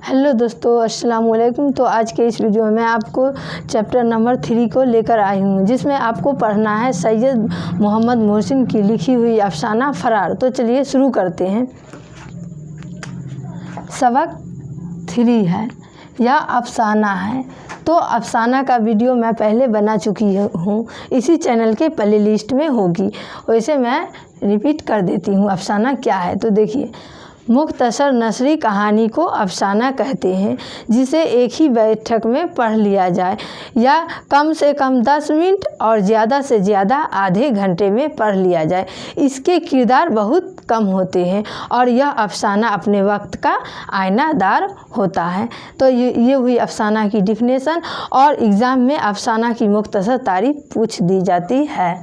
Hello दोस्तों, अस्सलाम वालेकुम। तो आज के इस वीडियो में मैं आपको चैप्टर नंबर 3 को लेकर आई हूँ, जिसमें आपको पढ़ना है सैयद मोहम्मद मोहसिन की लिखी हुई अफसाना फरार। तो चलिए शुरू करते हैं। सबक 3 है, यह अफसाना है। तो अफसाना का वीडियो मैं पहले बना चुकी हूँ, इसी चैनल के प्ले लिस्ट में होगी। वैसे मैं रिपीट कर देती हूँ अफसाना क्या है। तो देखिए, मुख्तसर नसरी कहानी को अफसाना कहते हैं, जिसे एक ही बैठक में पढ़ लिया जाए या कम से कम 10 मिनट और ज़्यादा से ज़्यादा आधे घंटे में पढ़ लिया जाए। इसके किरदार बहुत कम होते हैं और यह अफसाना अपने वक्त का आईनादार होता है। तो ये हुई अफसाना की डिफिनेशन, और एग्ज़ाम में अफसाना की मुख्तसर तारीफ पूछ दी जाती है।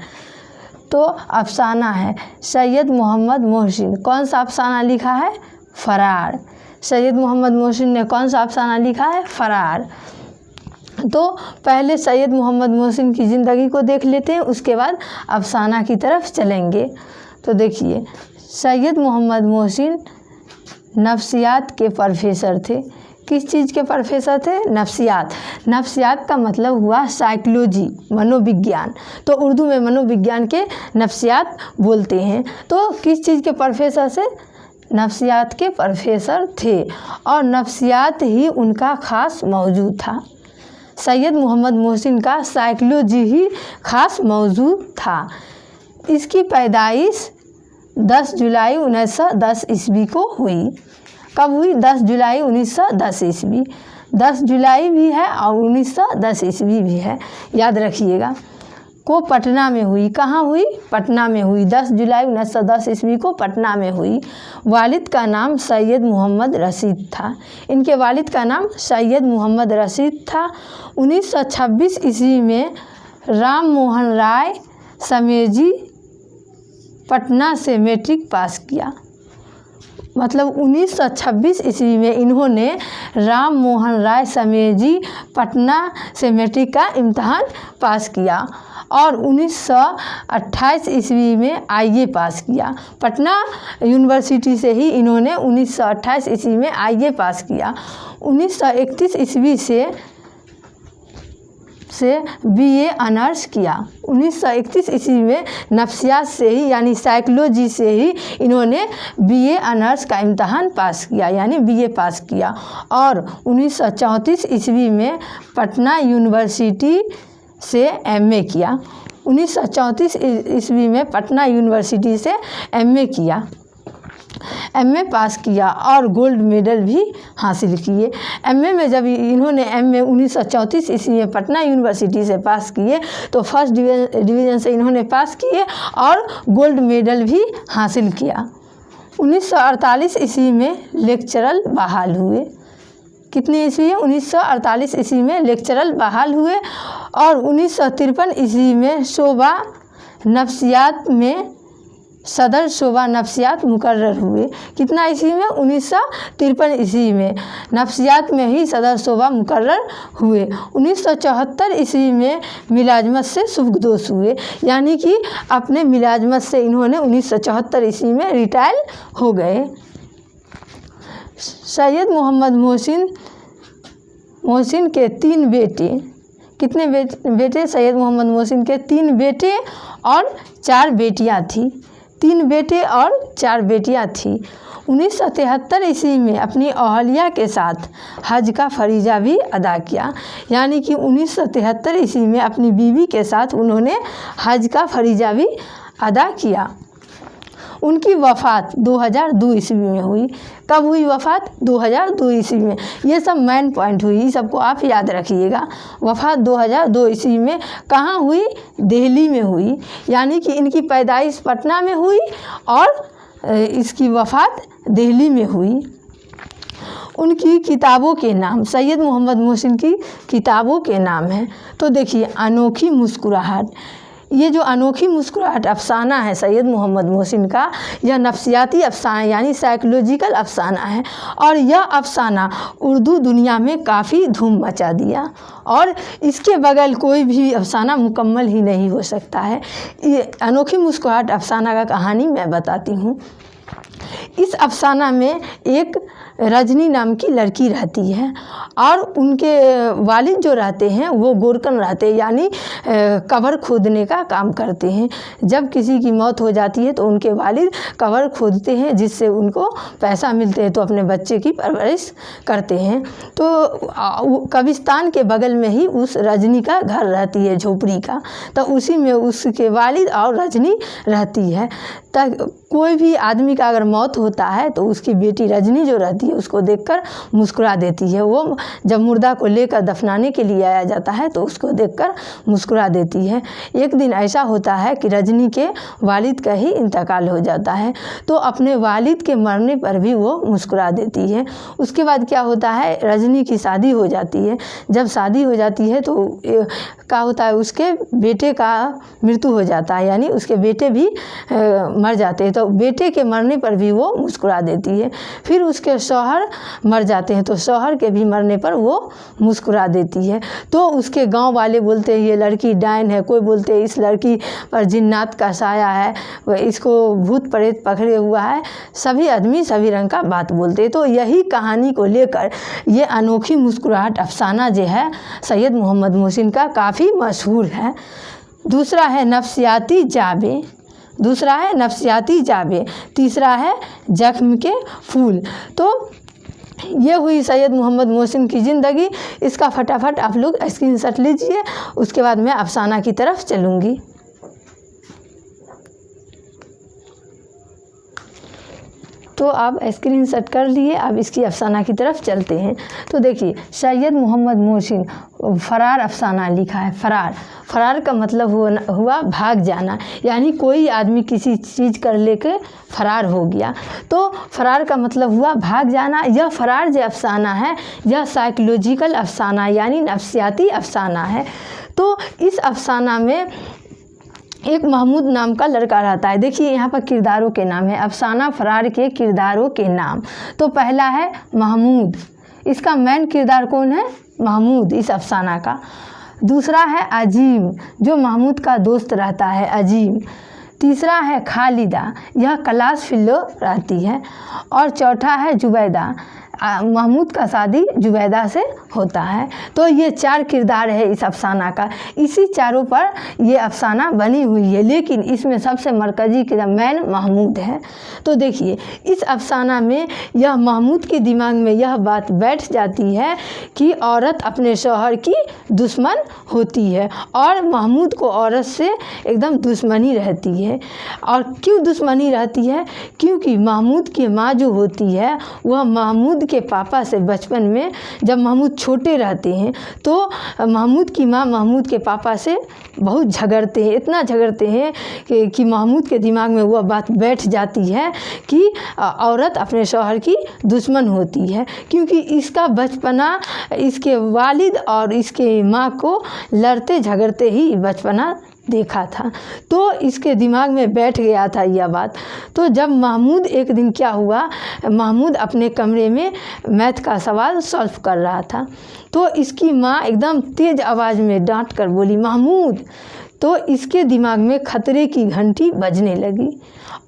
तो अफसाना है सैयद मोहम्मद मोहसिन। कौन सा अफसाना लिखा है? फरार। सैयद मोहम्मद मोहसिन ने कौन सा अफसाना लिखा है? फरार। तो पहले सैयद मोहम्मद मोहसिन की ज़िंदगी को देख लेते हैं, उसके बाद अफसाना की तरफ चलेंगे। तो देखिए, सैयद मोहम्मद मोहसिन नफ्सियात के प्रोफेसर थे। किस चीज़ के प्रोफेसर थे? नफ्सियात। नफ्सियात का मतलब हुआ साइकोलॉजी, मनोविज्ञान। तो उर्दू में मनोविज्ञान के नफ्सियात बोलते हैं। तो किस चीज़ के प्रोफेसर से? नफ्सियात के प्रोफेसर थे, और नफ्सियात ही उनका ख़ास मौजू था। सैयद मोहम्मद मोहसिन का साइकोलॉजी ही ख़ास मौजू था। इसकी पैदाइश 10 जुलाई 1910 ईस्वी को हुई। कब हुई? 10 जुलाई 1910 ईस्वी। 10 जुलाई भी है और 1910 ईस्वी भी है, याद रखिएगा। को पटना में हुई। कहाँ हुई? पटना में हुई। 10 जुलाई 1910 ईस्वी को पटना में हुई। वालिद का नाम सैयद मोहम्मद रशीद था। इनके वालिद का नाम सैयद मोहम्मद रशीद था। 1926 ईस्वी में राम मोहन राय समेजी पटना से मैट्रिक पास किया। मतलब 1926 ईस्वी में इन्होंने राम मोहन राय समेजी पटना से मैट्रिक का इम्तहान पास किया, और 1928 ईस्वी में आईए पास किया। पटना यूनिवर्सिटी से ही इन्होंने 1928 ईस्वी में आईए पास किया। 1931 ईस्वी से बीए ऑनर्स किया। 1931 ईस्वी में नफ्सियात से ही, यानी साइकोलॉजी से ही इन्होंने बीए ऑनर्स का इम्तहान पास किया, यानी बीए पास किया। और 1934 ईस्वी में पटना यूनिवर्सिटी से एमए किया। 1934 ईस्वी में पटना यूनिवर्सिटी से एमए किया, एमए पास किया और गोल्ड मेडल भी हासिल किए। एमए में जब इन्होंने एमए 1934 ईस्वी में पटना यूनिवर्सिटी से पास किए, तो फर्स्ट डिवीज़न से इन्होंने पास किए और गोल्ड मेडल भी हासिल किया। 1948 ईस्वी में लेक्चरर बहाल हुए। कितने ईस्वी है? 1948 ईस्वी में लेक्चरर बहाल हुए, और 1953 ईस्वी में शोबा नफ्सियात में सदर शोबा नफ्सियात मुकर्रर हुए। कितना ईस्वी में? 1953 ईस्वी में नफ्सियात में ही सदर शोबा मुकर्रर हुए। 1974 ईस्वी में मिलाजमत से सुबकदोश हुए, यानी कि अपने मिलाजमत से इन्होंने 1974 ईस्वी में रिटायर हो गए। सैयद मोहम्मद मोहसिन के 3 बेटे। कितने बेटे? सैयद मोहम्मद मोहसिन के 3 बेटे और 4 बेटियां थी। 3 बेटे और 4 बेटियां थी। 1973 ईस्वी में अपनी अहलिया के साथ हज का फरीजा भी अदा किया, यानी कि 1973 ईस्वी में अपनी बीवी के साथ उन्होंने हज का फरीजा भी अदा किया। उनकी वफ़ात 2002 ईस्वी में हुई। कब हुई वफ़ात? 2002 ईस्वी में। ये सब मेन पॉइंट हुई, ये सबको आप याद रखिएगा। वफ़ात 2002 ईस्वी में। कहाँ हुई? दिल्ली में हुई, यानी कि इनकी पैदाइश पटना में हुई और इसकी वफ़ात दिल्ली में हुई। उनकी किताबों के नाम, सैयद मोहम्मद मोहसिन की किताबों के नाम हैं। तो देखिए, अनोखी मुस्कुराहट। ये जो अनोखी मुस्कुराहट अफसाना है सैयद मोहम्मद मोहसिन का, यह नफ्सियाती अफसाना यानी साइकोलॉजिकल अफसाना है, और यह अफसाना उर्दू दुनिया में काफ़ी धूम मचा दिया, और इसके बगैर कोई भी अफसाना मुकम्मल ही नहीं हो सकता है। ये अनोखी मुस्कुराहट अफसाना का कहानी मैं बताती हूँ। इस अफसाना में एक रजनी नाम की लड़की रहती है और उनके वालिद जो रहते हैं वो गोरकन रहते हैं, यानी कब्र खोदने का काम करते हैं। जब किसी की मौत हो जाती है तो उनके वालिद कब्र खोदते हैं, जिससे उनको पैसा मिलते हैं, तो अपने बच्चे की परवरिश करते हैं। तो कब्रिस्तान के बगल में ही उस रजनी का घर रहती है, झोपड़ी का, तो उसी में उसके वालिद और रजनी रहती है। तब कोई भी आदमी का अगर मौत होता है तो उसकी बेटी रजनी जो रहती है उसको देखकर मुस्कुरा देती है। वो जब मुर्दा को लेकर दफनाने के लिए आया जाता है तो उसको देखकर मुस्कुरा देती है। एक दिन ऐसा होता है कि रजनी के वालिद का ही इंतकाल हो जाता है, तो अपने वालिद के मरने पर भी वो मुस्कुरा देती है। उसके बाद क्या होता है, रजनी की शादी हो जाती है। जब शादी हो जाती है तो क्या होता है, उसके बेटे का मृत्यु हो जाता है, यानी उसके बेटे भी मर जाते हैं, तो बेटे के मरने पर भी वो मुस्कुरा देती है। फिर उसके शौहर मर जाते हैं तो शौहर के भी मरने पर वो मुस्कुरा देती है। तो उसके गांव वाले बोलते हैं ये लड़की डायन है, कोई बोलते हैं इस लड़की पर जिन्नात का साया है, इसको भूत प्रेत पकड़े हुआ है। सभी आदमी सभी रंग का बात बोलते हैं। तो यही कहानी को लेकर ये अनोखी मुस्कुराहट अफसाना जो है सैयद मोहम्मद मोहसिन का काफ़ी मशहूर है। दूसरा है नफ्सियाती जाबे, तीसरा है जख्म के फूल। तो ये हुई सैयद मोहम्मद मोहसिन की ज़िंदगी। इसका फटाफट आप लोग स्क्रीनशॉट लीजिए, उसके बाद मैं अफसाना की तरफ चलूँगी। तो आप स्क्रीनशॉट कर लिए, अब इसकी अफसाना की तरफ चलते हैं। तो देखिए, सैयद मोहम्मद मोहसिन फ़रार अफसाना लिखा है। फ़रार का मतलब हुआ भाग जाना, यानी कोई आदमी किसी चीज़ कर लेके फ़रार हो गया, तो फ़रार का मतलब हुआ भाग जाना। यह फ़रार जो अफसाना है यह साइकोलॉजिकल अफसाना यानी नफ्सियाती अफसाना है। तो इस अफसाना में एक महमूद नाम का लड़का रहता है। देखिए यहाँ पर किरदारों के नाम है, अफसाना फ़रार के किरदारों के नाम। तो पहला है महमूद, इसका मेन किरदार कौन है, महमूद इस अफसाना का। दूसरा है अजीम, जो महमूद का दोस्त रहता है, अजीम। तीसरा है खालिदा, यह क्लास फेलो रहती है। और चौथा है जुबैदा, महमूद का शादी जुबैदा से होता है। तो ये 4 किरदार है इस अफसाना का, इसी चारों पर ये अफसाना बनी हुई है, लेकिन इसमें सबसे मरकज़ी किरदार मैन महमूद है। तो देखिए, इस अफसाना में यह महमूद के दिमाग में यह बात बैठ जाती है कि औरत अपने शौहर की दुश्मन होती है और महमूद को औरत से एकदम दुश्मनी रहती है। और क्यों दुश्मनी रहती है, क्योंकि महमूद की माँ जो होती है वह महमूद के पापा से बचपन में, जब महमूद छोटे रहते हैं तो महमूद की माँ महमूद के पापा से बहुत झगड़ते हैं, इतना झगड़ते हैं कि महमूद के दिमाग में वह बात बैठ जाती है कि औरत अपने शौहर की दुश्मन होती है, क्योंकि इसका बचपना इसके वालिद और इसके माँ को लड़ते झगड़ते ही बचपना देखा था, तो इसके दिमाग में बैठ गया था यह बात। तो जब महमूद, एक दिन क्या हुआ, महमूद अपने कमरे में मैथ का सवाल सॉल्व कर रहा था, तो इसकी माँ एकदम तेज़ आवाज़ में डांट कर बोली महमूद। तो इसके दिमाग में खतरे की घंटी बजने लगी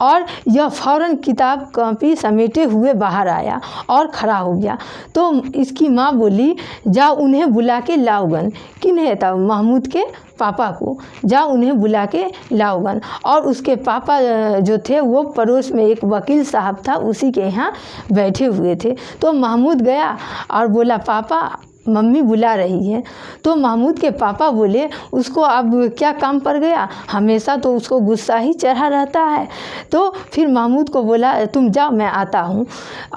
और यह फ़ौरन किताब कॉपी समेटे हुए बाहर आया और खड़ा हो गया। तो इसकी माँ बोली जाओ उन्हें बुला के लाओगन। किन्हें? तब महमूद के पापा को, जाओ उन्हें बुला के लाओगन। और उसके पापा जो थे वो पड़ोस में एक वकील साहब था, उसी के यहाँ बैठे हुए थे। तो महमूद गया और बोला पापा मम्मी बुला रही है। तो महमूद के पापा बोले उसको अब क्या काम पड़ गया, हमेशा तो उसको गुस्सा ही चढ़ा रहता है। तो फिर महमूद को बोला तुम जाओ मैं आता हूँ।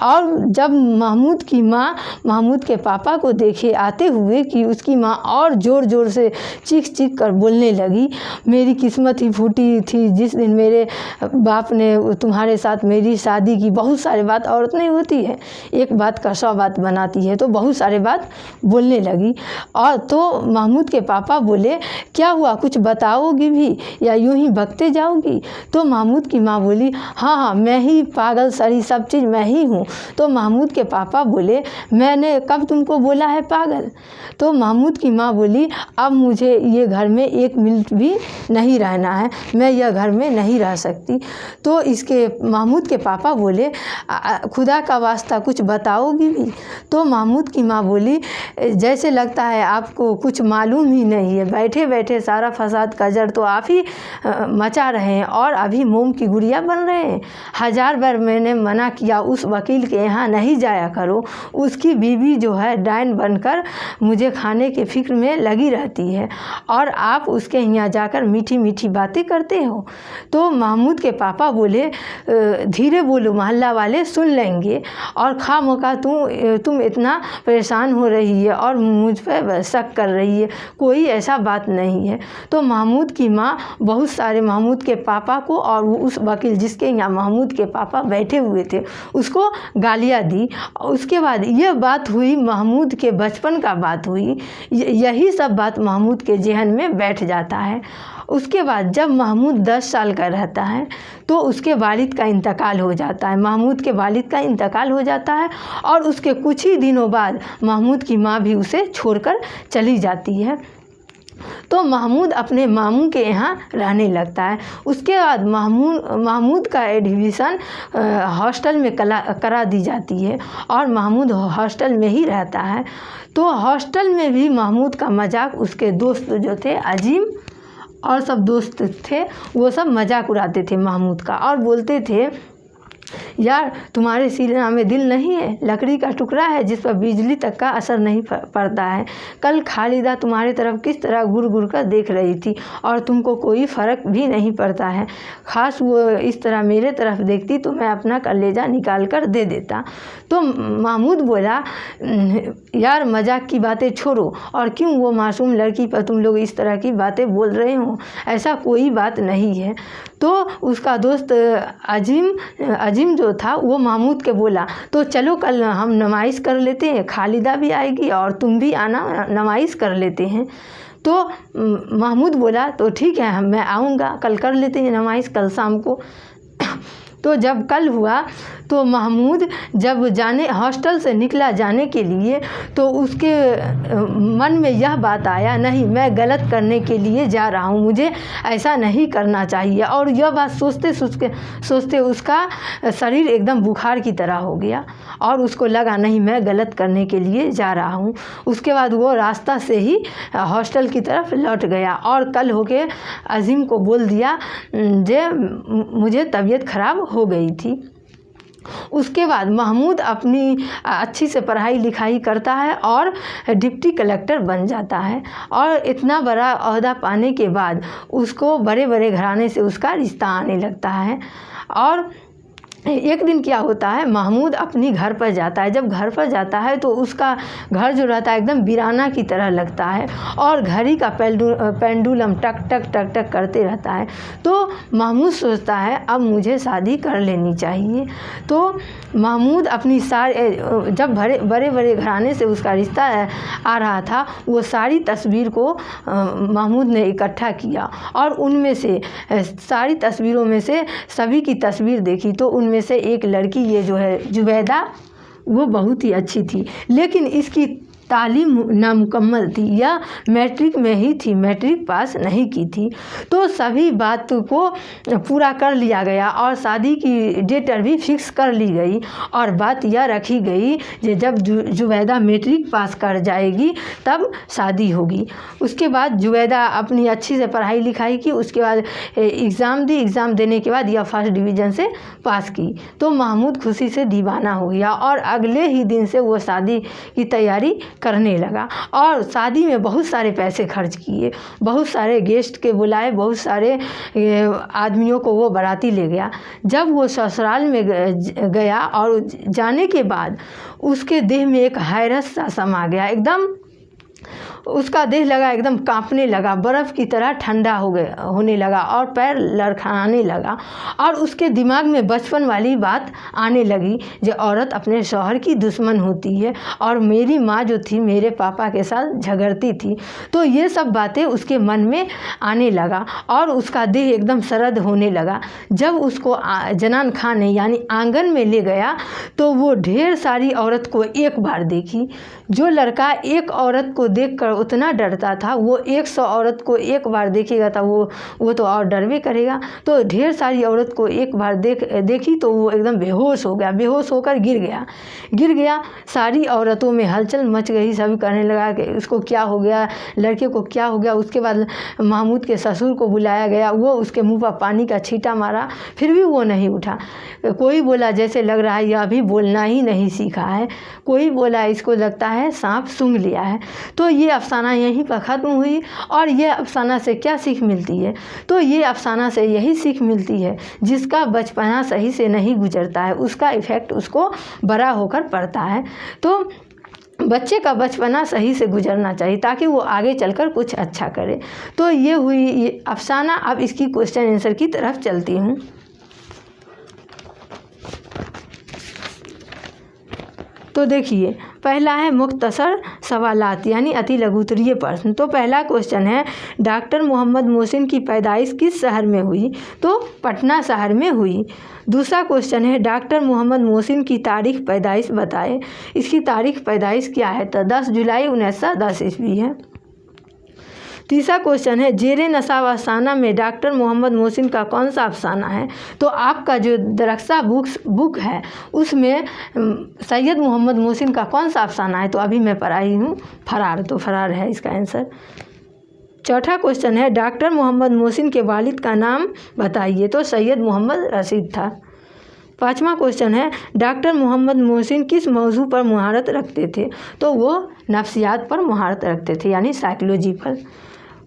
और जब महमूद की माँ महमूद के पापा को देखे आते हुए कि उसकी माँ और ज़ोर ज़ोर से चीख चीख कर बोलने लगी, मेरी किस्मत ही फूटी थी जिस दिन मेरे बाप ने तुम्हारे साथ मेरी शादी की। बहुत सारे बात औरत नहीं होती है, एक बात का 100 बात बनाती है, तो बहुत सारे बात बोलने लगी। और तो महमूद के पापा बोले, क्या हुआ, कुछ बताओगी भी या यूं ही बकते जाओगी? तो महमूद की माँ बोली, हाँ हाँ, मैं ही पागल सरी, सब चीज़ मैं ही हूँ। तो महमूद के पापा बोले, मैंने कब तुमको बोला है पागल? तो महमूद की माँ बोली, अब मुझे ये घर में 1 मिनट भी नहीं रहना है, मैं यह घर में नहीं रह सकती। तो इसके महमूद के पापा बोले, खुदा का वास्ता कुछ बताओगी भी? तो महमूद की माँ बोली, जैसे लगता है आपको कुछ मालूम ही नहीं है, बैठे बैठे सारा फसाद का जड़ तो आप ही मचा रहे हैं और अभी मोम की गुड़िया बन रहे हैं। 1000 बार मैंने मना किया, उस वकील के यहाँ नहीं जाया करो, उसकी बीवी जो है डायन बनकर मुझे खाने के फिक्र में लगी रहती है और आप उसके यहाँ जाकर मीठी मीठी बातें करते हो। तो महमूद के पापा बोले, धीरे बोलो, मोहल्ला वाले सुन लेंगे, और खामखा तुम इतना परेशान हो रही है और मुझ पर शक कर रही है, कोई ऐसा बात नहीं है। तो महमूद की माँ बहुत सारे महमूद के पापा को और उस वकील जिसके यहाँ महमूद के पापा बैठे हुए थे उसको गालियाँ दी। उसके बाद ये बात हुई, महमूद के बचपन का बात हुई, यही सब बात महमूद के जहन में बैठ जाता है। उसके बाद जब महमूद 10 साल का रहता है तो उसके वालिद का इंतकाल हो जाता है, महमूद के वालिद का इंतकाल हो जाता है और उसके कुछ ही दिनों बाद महमूद की माँ भी उसे छोड़कर चली जाती है। तो महमूद अपने मामू के यहाँ रहने लगता है। उसके बाद महमूद का एडमिशन हॉस्टल में करा दी जाती है और महमूद हॉस्टल में ही रहता है। तो हॉस्टल में भी महमूद का मजाक उसके दोस्त जो थे, अजीम और सब दोस्त थे, वो सब मजाक उड़ाते थे महमूद का और बोलते थे, यार तुम्हारे सीने में दिल नहीं है, लकड़ी का टुकड़ा है जिस पर बिजली तक का असर नहीं पड़ता है। कल खालिदा तुम्हारे तरफ किस तरह घूर घूर कर देख रही थी और तुमको कोई फ़र्क भी नहीं पड़ता है। ख़ास वो इस तरह मेरे तरफ देखती तो मैं अपना कलेजा निकाल कर दे देता। तो महमूद बोला, यार मजाक की बातें छोड़ो और क्यों वो मासूम लड़की पर तुम लोग इस तरह की बातें बोल रहे हो, ऐसा कोई बात नहीं है। तो उसका दोस्त अजीम जो था वो महमूद के बोला, तो चलो कल हम नमाइश कर लेते हैं, खालिदा भी आएगी और तुम भी आना, नमाइश कर लेते हैं। तो महमूद बोला, तो ठीक है, मैं आऊँगा, कल कर लेते हैं नमाइश, कल शाम को। तो जब कल हुआ तो महमूद जब हॉस्टल से निकला जाने के लिए तो उसके मन में यह बात आया, नहीं मैं गलत करने के लिए जा रहा हूँ, मुझे ऐसा नहीं करना चाहिए। और यह बात सोचते उसका शरीर एकदम बुखार की तरह हो गया और उसको लगा नहीं मैं गलत करने के लिए जा रहा हूँ। उसके बाद वो रास्ता से ही हॉस्टल की तरफ लौट गया और कल होके अजीम को बोल दिया जे मुझे तबीयत ख़राब हो गई थी। उसके बाद महमूद अपनी अच्छी से पढ़ाई लिखाई करता है और डिप्टी कलेक्टर बन जाता है और इतना बड़ा ओहदा पाने के बाद उसको बड़े बड़े घराने से उसका रिश्ता आने लगता है। और एक दिन क्या होता है, महमूद अपनी घर पर जाता है। जब घर पर जाता है तो उसका घर जो रहता है एकदम वीराना की तरह लगता है और घड़ी का पेंडुलम टक टक टक टक करते रहता है। तो महमूद सोचता है अब मुझे शादी कर लेनी चाहिए। तो महमूद अपनी जब बड़े बड़े घराने से उसका रिश्ता आ रहा था वो सारी तस्वीर को महमूद ने इकट्ठा किया और उनमें से सारी तस्वीरों में से सभी की तस्वीर देखी। तो उनमें से एक लड़की ये जो है जुबैदा, वो बहुत ही अच्छी थी, लेकिन इसकी तालीम नामुकम्मल थी या मैट्रिक में ही थी, मैट्रिक पास नहीं की थी। तो सभी बात को पूरा कर लिया गया और शादी की डेट भी फिक्स कर ली गई और बात यह रखी गई कि जब जुबैदा मैट्रिक पास कर जाएगी तब शादी होगी। उसके बाद जुबैदा अपनी अच्छी से पढ़ाई लिखाई की, उसके बाद एग्ज़ाम दी, एग्ज़ाम देने के बाद यह फर्स्ट डिवीज़न से पास की। तो महमूद खुशी से दीवाना हो गया और अगले ही दिन से वो शादी की तैयारी करने लगा और शादी में बहुत सारे पैसे खर्च किए, बहुत सारे गेस्ट के बुलाए, बहुत सारे आदमियों को वो बाराती ले गया। जब वो ससुराल में गया और जाने के बाद उसके देह में एक हैरत सा समा गया, एकदम उसका देह लगा एकदम कांपने लगा, बर्फ़ की तरह ठंडा होने लगा और पैर लड़खड़ाने लगा। और उसके दिमाग में बचपन वाली बात आने लगी जो औरत अपने शौहर की दुश्मन होती है और मेरी माँ जो थी मेरे पापा के साथ झगड़ती थी। तो ये सब बातें उसके मन में आने लगा और उसका देह एकदम सरद होने लगा। जब उसको जनान खां ने यानी आंगन में ले गया तो वो ढेर सारी औरत को एक बार देखी। जो लड़का एक औरत को देखकर उतना डरता था वो 100 औरत को एक बार देखेगा तो वो तो और डरवे करेगा। तो ढेर सारी औरत को एक बार देखी तो वो एकदम बेहोश हो गया, बेहोश होकर गिर गया। सारी औरतों में हलचल मच गई, सभी कहने लगा कि उसको क्या हो गया, लड़के को क्या हो गया। उसके बाद महमूद के ससुर को बुलाया गया, वो उसके मुंह पर पानी का छींटा मारा, फिर भी वो नहीं उठा। कोई बोला जैसे लग रहा है यह अभी बोलना ही नहीं सीखा है, कोई बोला इसको लगता है सांप सूंघ लिया है। तो ये अफसाना यहीं पर ख़त्म हुई। और ये अफसाना से क्या सीख मिलती है? तो ये अफसाना से यही सीख मिलती है जिसका बचपना सही से नहीं गुजरता है उसका इफ़ेक्ट उसको बड़ा होकर पड़ता है। तो बच्चे का बचपना सही से गुजरना चाहिए ताकि वो आगे चलकर कुछ अच्छा करे। तो ये हुई ये अफसाना। अब इसकी क्वेश्चन आंसर की तरफ चलती हूँ। तो देखिए, पहला है मुख्तसर सवालात यानी अति लघुत्तरीय प्रश्न। तो पहला क्वेश्चन है डॉक्टर मोहम्मद मोहसिन की पैदाइश किस शहर में हुई? तो पटना शहर में हुई। दूसरा क्वेश्चन है डॉक्टर मोहम्मद मोहसिन की तारीख पैदाइश बताएं। इसकी तारीख पैदाइश क्या है? तो 10 जुलाई 1910 ईस्वी है। तीसरा क्वेश्चन है जेरे नसाब अफसाना में डॉक्टर मोहम्मद मोहसिन का कौन सा अफसाना है? तो आपका जो दरख्सा बुक है उसमें सैयद मोहम्मद मोहसिन का कौन सा अफसाना है? तो अभी मैं पढ़ाई हूँ फरार, तो फरार है इसका आंसर। चौथा क्वेश्चन है डॉक्टर मोहम्मद मोहसिन के वालिद का नाम बताइए। तो सैयद मोहम्मद रशीद था। पाँचवा क्वेश्चन है डॉक्टर मोहम्मद मोहसिन किस मौजू पर मुहारत रखते थे? तो वो नफ्सियात पर मुहारत रखते थे यानी साइकोलॉजी पर।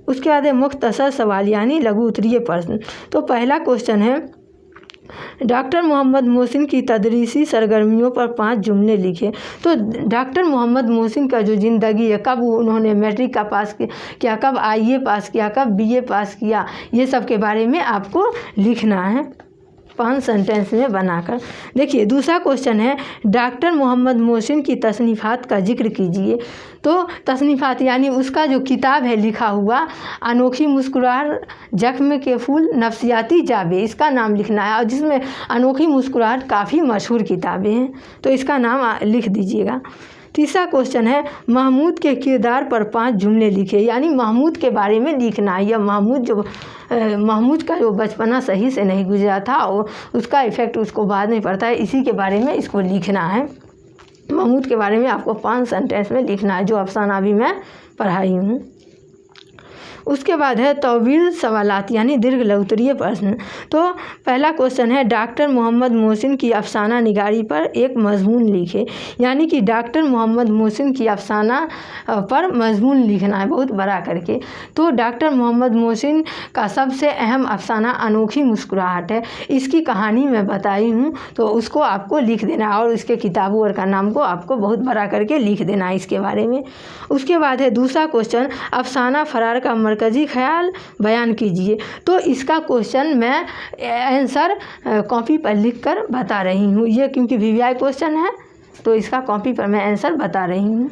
उसके बाद है मुख्तसर सवाल यानी लघु उत्तरीय प्रश्न। तो पहला क्वेश्चन है डॉक्टर मोहम्मद मोहसिन की तदरीसी सरगर्मियों पर 5 जुमले लिखे। तो डॉक्टर मोहम्मद मोहसिन का जो ज़िंदगी है, कब उन्होंने मैट्रिक का पास किया, कब IE पास किया, कब BA पास किया, ये सब के बारे में आपको लिखना है 5 सेंटेंस में बनाकर। देखिए दूसरा क्वेश्चन है डॉक्टर मोहम्मद मोहसिन की तसनीफ़ात का जिक्र कीजिए। तो तसनीफ़ात यानी उसका जो किताब है लिखा हुआ अनोखी मुस्कुराहट, जख्म के फूल, नफ्सियाती जाबे, इसका नाम लिखना है। और जिसमें अनोखी मुस्कुराहट काफ़ी मशहूर किताबें हैं तो इसका नाम लिख दीजिएगा। तीसरा क्वेश्चन है महमूद के किरदार पर 5 जुमले लिखे यानी महमूद के बारे में लिखना है। यह महमूद का जो बचपना सही से नहीं गुजरा था और उसका इफ़ेक्ट उसको बाद में पड़ता है, इसी के बारे में इसको लिखना है। महमूद के बारे में आपको 5 सेंटेंस में लिखना है जो अफसाना अभी मैं पढ़ाई हूँ। उसके बाद है तवील सवालात यानी दीर्घ लघुत्तरीय प्रश्न। तो पहला क्वेश्चन है डॉक्टर मोहम्मद मोहसिन की अफसाना निगारी पर एक मजमून लिखे यानी कि डॉक्टर मोहम्मद मोहसिन की अफसाना पर मजमून लिखना है बहुत बड़ा करके। तो डॉक्टर मोहम्मद मोहसिन का सबसे अहम अफसाना अनोखी मुस्कुराहट है। इसकी कहानी मैं बताई हूँ तो उसको आपको लिख देना और उसके किताबों और का नाम को आपको बहुत बड़ा करके लिख देना है इसके बारे में। उसके बाद है दूसरा क्वेश्चन अफसाना फरार का मरकज़ी ख्याल बयान कीजिए। तो इसका क्वेश्चन मैं आंसर कॉपी पर लिख कर बता रही हूँ, ये क्योंकि VVI क्वेश्चन है तो इसका कॉपी पर मैं आंसर बता रही हूँ।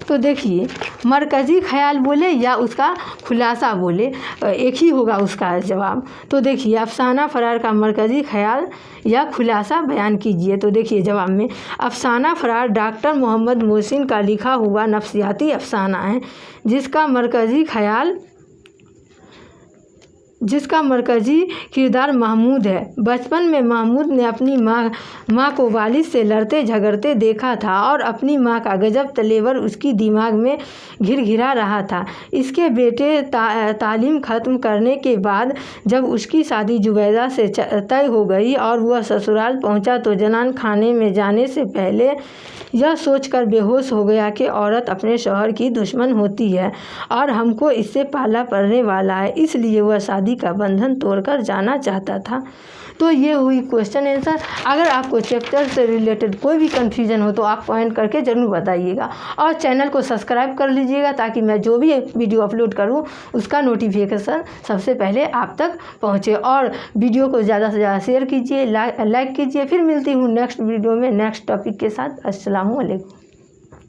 तो देखिए मरकज़ी ख्याल बोले या उसका खुलासा बोले, एक ही होगा उसका जवाब। तो देखिए अफसाना फरार का मरकज़ी ख्याल या खुलासा बयान कीजिए। तो देखिए जवाब में अफसाना फरार डॉक्टर मोहम्मद मोहसिन का लिखा हुआ नफ्सियाती अफसाना है जिसका मरकज़ी किरदार महमूद है। बचपन में महमूद ने अपनी माँ को वालिद से लड़ते झगड़ते देखा था और अपनी माँ का गजब तलेवर उसकी दिमाग में घिरघिरा रहा था। इसके बेटे तालीम ख़त्म करने के बाद जब उसकी शादी जुबैदा से तय हो गई और वह ससुराल पहुँचा तो जनान खाने में जाने से पहले यह सोचकर बेहोश हो गया कि औरत अपने शौहर की दुश्मन होती है और हमको इससे पाला पड़ने वाला है, इसलिए वह शादी शादी का बंधन तोड़कर जाना चाहता था। तो ये हुई क्वेश्चन आंसर। अगर आपको चैप्टर से रिलेटेड कोई भी कन्फ्यूजन हो तो आप कमेंट करके ज़रूर बताइएगा और चैनल को सब्सक्राइब कर लीजिएगा ताकि मैं जो भी वीडियो अपलोड करूं उसका नोटिफिकेशन सबसे पहले आप तक पहुंचे। और वीडियो को ज़्यादा से ज़्यादा शेयर कीजिए, लाइक कीजिए। फिर मिलती हूँ नेक्स्ट वीडियो में नेक्स्ट टॉपिक के साथ। अस्सलामु अलैकुम।